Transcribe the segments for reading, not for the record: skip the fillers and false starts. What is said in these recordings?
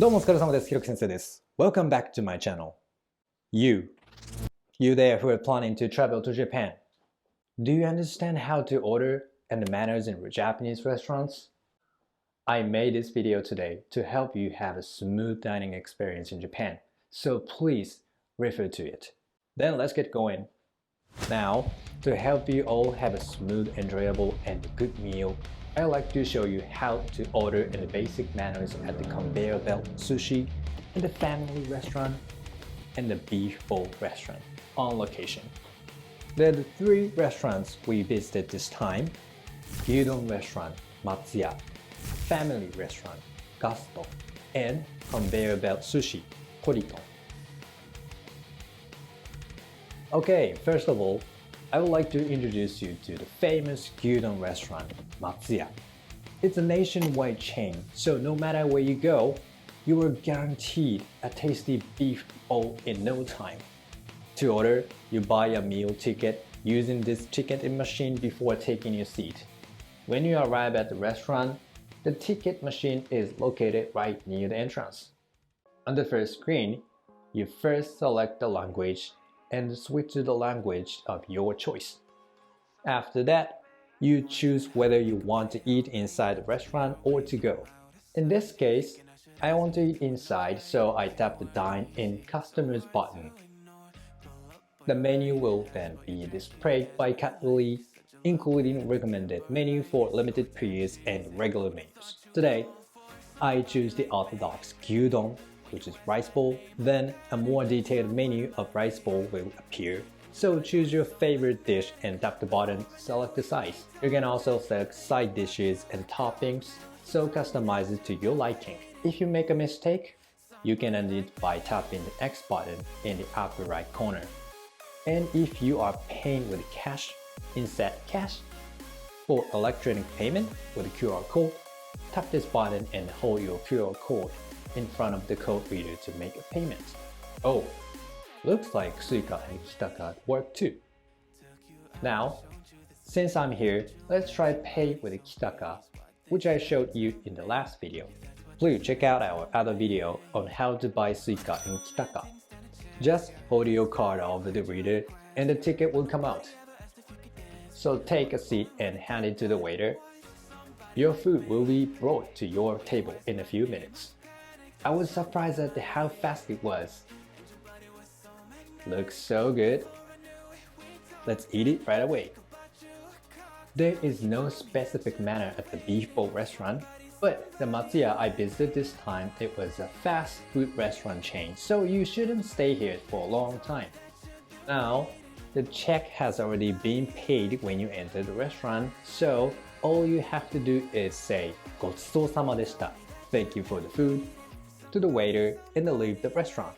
どうもお疲れ様です。ひろき先生です。Welcome back to my channel. You there who are planning to travel to Japan. Do you understand how to order and the manners in Japanese restaurants? I made this video today to help you have a smooth dining experience in Japan, so please refer to it. Then let's get going. Now, to help you all have a smooth, enjoyable, and good meal, I'd like to show you how to order in the basic manners at the conveyor belt sushi, and the family restaurant, and the beef bowl restaurant on location. There are the three restaurants we visited this time: Gyudon restaurant, Matsuya, family restaurant, Gusto, and conveyor belt sushi, Toriton. Okay, first of all, I would like to introduce you to the famous gyudon restaurant, Matsuya. It's a nationwide chain, so no matter where you go, you are guaranteed a tasty beef bowl in no time. To order, you buy a meal ticket using this ticketing machine before taking your seat. When you arrive at the restaurant, the ticket machine is located right near the entrance. On the first screen, you first select the language and switch to the language of your choice. After that, you choose whether you want to eat inside the restaurant or to go. In this case, I want to eat inside, so I tap the Dine In Customers button. The menu will then be displayed by category, including recommended menu for limited periods and regular menus. Today, I choose the orthodox gyudon, which is rice bowl. Then a more detailed menu of rice bowl will appear. So choose your favorite dish and tap the button, select the size. You can also select side dishes and toppings, so customize it to your liking. If you make a mistake, you can end it by tapping the X button in the upper right corner. And if you are paying with cash, insert cash. For electronic payment with a QR code, tap this button and hold your QR code in front of the code reader to make a payment. Oh, looks like Suica and Kitaka work too. Now, since I'm here, let's try pay with Kitaka, which I showed you in the last video. Please check out our other video on how to buy Suica in Kitaka. Just hold your card over the reader and the ticket will come out. So take a seat and hand it to the waiter. Your food will be brought to your table in a few minutes. I was surprised at how fast it was. Looks so good. Let's eat it right away. There is no specific manner at the beef bowl restaurant, but the Matsuya I visited this time, it was a fast food restaurant chain, so you shouldn't stay here for a long time. Now, the check has already been paid when you enter the restaurant, so all you have to do is say ごちそうさまでした Thank you for the food to the waiter and then leave the restaurant.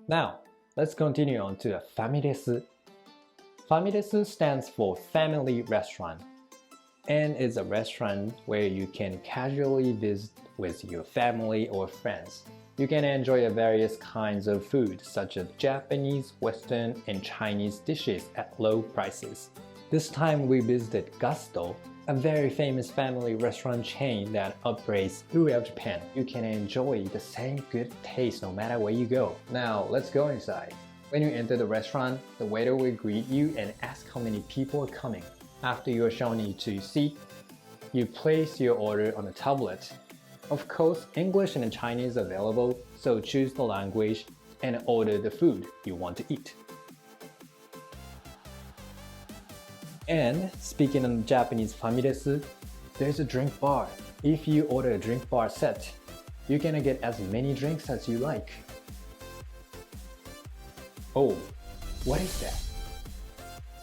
Now, let's continue on to the Famiresu. Famiresu stands for Family Restaurant and is a restaurant where you can casually visit with your family or friends. You can enjoy various kinds of food such as Japanese, Western, and Chinese dishes at low prices. This time we visited Gusto, a very famous family restaurant chain that operates throughout Japan. You can enjoy the same good taste no matter where you go. Now let's go inside. When you enter the restaurant, the waiter will greet you and ask how many people are coming. After you are shown into your seat, you place your order on a tablet. Of course, English and Chinese are available, so choose the language and order the food you want to eat. And speaking of Japanese Famiresu, there's a drink bar. If you order a drink bar set, you can get as many drinks as you like. Oh, what is that?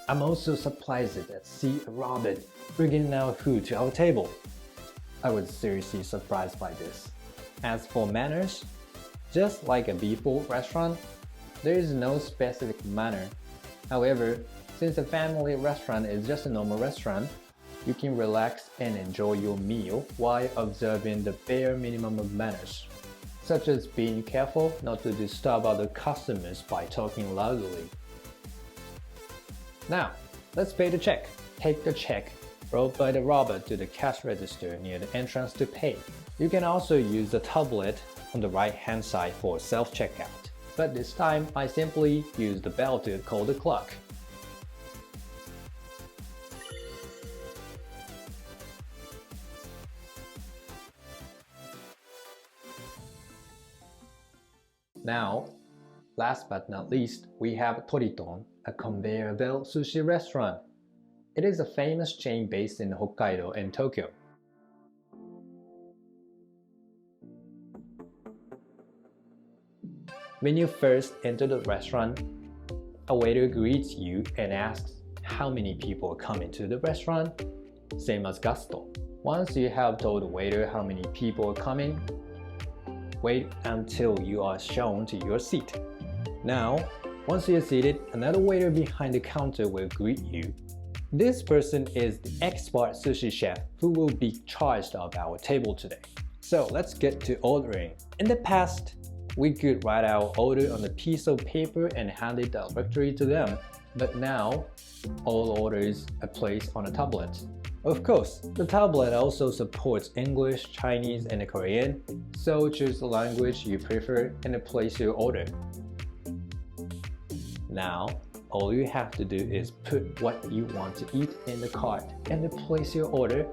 I'm also surprised to see a rabbit bringing our food to our table. I was seriously surprised by this. As for manners, just like a beef bowl restaurant, there is no specific manner. However, since a family restaurant is just a normal restaurant, you can relax and enjoy your meal while observing the bare minimum of manners, such as being careful not to disturb other customers by talking loudly. Now, let's pay the check. Take the check brought by the robber to the cash register near the entrance to pay. You can also use the tablet on the right-hand side for self-checkout. But this time, I simply use the bell to call the clock. Now, last but not least, we have Toriton, a conveyor belt sushi restaurant. It is a famous chain based in Hokkaido and Tokyo. When you first enter the restaurant, a waiter greets you and asks how many people are coming to the restaurant, same as Gusto. Once you have told the waiter how many people are coming, wait until you are shown to your seat. Now, once you're seated, another waiter behind the counter will greet you. This person is the expert sushi chef who will be charged of our table today. So let's get to ordering. In the past, we could write our order on a piece of paper and hand it directly to them. But now, all orders are placed on a tablet. Of course, the tablet also supports English, Chinese, and Korean, so choose the language you prefer and place your order. Now, all you have to do is put what you want to eat in the cart and place your order.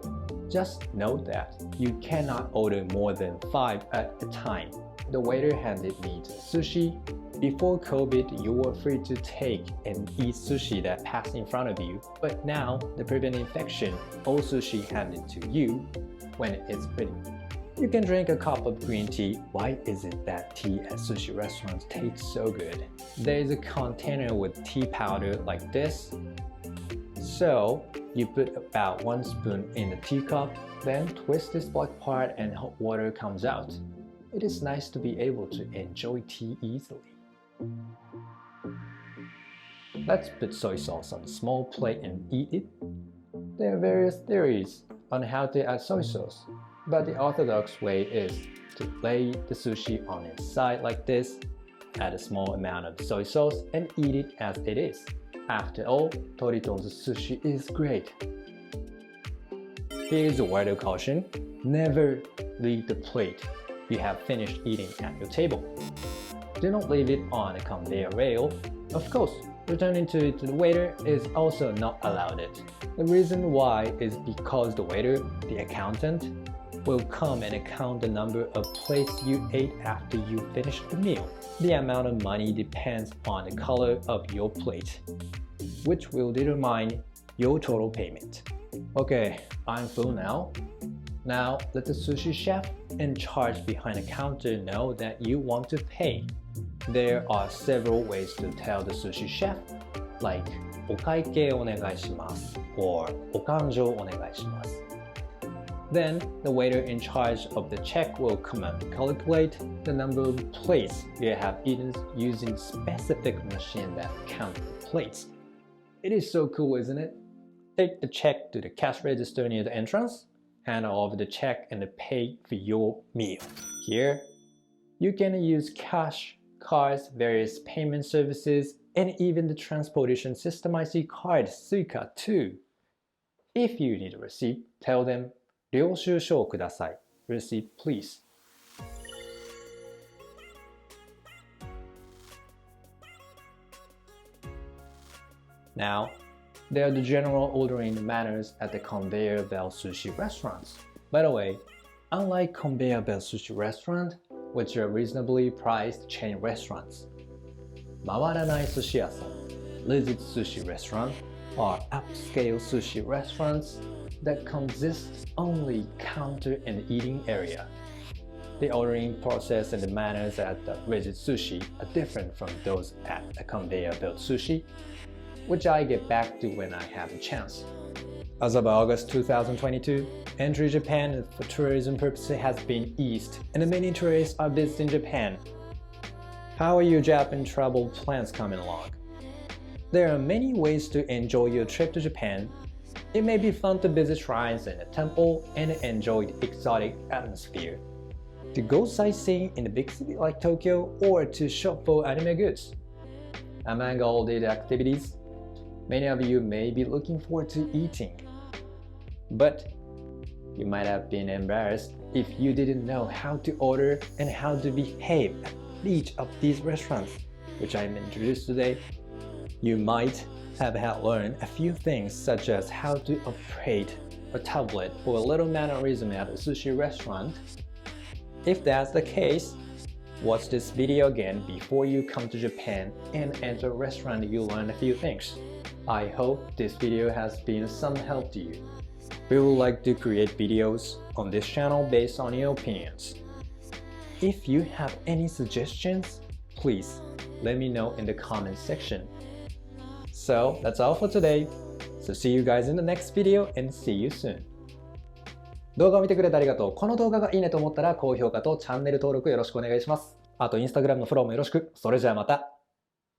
Just note that you cannot order more than 5 at a time. The waiter handed me the sushi. Before COVID, you were free to take and eat sushi that passed in front of you, but now, to prevent infection, all sushi handed to you when it's ready. You can drink a cup of green tea. Why is it that tea at sushi restaurants tastes so good? There is a container with tea powder like this. So, you put about 1 spoon in the teacup, then twist this black part and hot water comes out. It is nice to be able to enjoy tea easily. Let's put soy sauce on a small plate and eat it. There are various theories on how to add soy sauce, but the orthodox way is to lay the sushi on its side like this, add a small amount of soy sauce, and eat it as it is. After all, Toriton's sushi is great. Here's a word of caution: never leave the plate you have finished eating at your table. Do not leave it on a conveyor rail. Of course, returning it to the waiter is also not allowed. The reason why is because the waiter, the accountant, will come and count the number of plates you ate after you finish the meal. The amount of money depends on the color of your plate, which will determine your total payment. Okay, I'm full now. Now, let the sushi chef in charge behind the counter know that you want to pay. There are several ways to tell the sushi chef, like お会計お願いします or お勘定お願いします. Then, the waiter in charge of the check will come and calculate the number of plates you have eaten using specific machine that count the plates. It is so cool, isn't it? Take the check to the cash register near the entrance, hand over the check and pay for your meal. Here, you can use cash, cards, various payment services, and even the transportation system IC card, Suica too. If you need a receipt, tell them 領収書をください. Receipt, please. Now, there are the general ordering manners at the conveyor belt sushi restaurants. By the way, unlike conveyor belt sushi restaurant, which are reasonably priced chain restaurants, 回らない寿司屋さん, legit sushi restaurant, are upscale sushi restaurants that consist only counter and eating area. The ordering process and the manners at the rigid sushi are different from those at a conveyor belt sushi, which I get back to when I have a chance. As of August 2022, entry Japan for tourism purposes has been eased, and many tourists are visiting Japan. How are your Japan travel plans coming along? There are many ways to enjoy your trip to Japan. It may be fun to visit shrines and a temple and enjoy the exotic atmosphere, to go sightseeing in a big city like Tokyo, or to shop for anime goods. Among all these activities, Many of you may be looking forward to eating, but you might have been embarrassed if you didn't know how to order and how to behave at each of these restaurants, which I'm introduced today. You might have had learned a few things such as how to operate a tablet or a little mannerism at a sushi restaurant. If that's the case, watch this video again before you come to Japan and enter a restaurant you learn a few things. I hope this video has been some help to you. We would like to create videos on this channel based on your opinions. If you have any suggestions, please let me know in the comment section. So that's all for today. So see you guys in the next video and see you soon. 動画を見てくれてありがとう。この動画がいいねと思ったら高評価とチャンネル登録よろしくお願いします。あとインスタグラムのフォローもよろしく。それじゃあまた。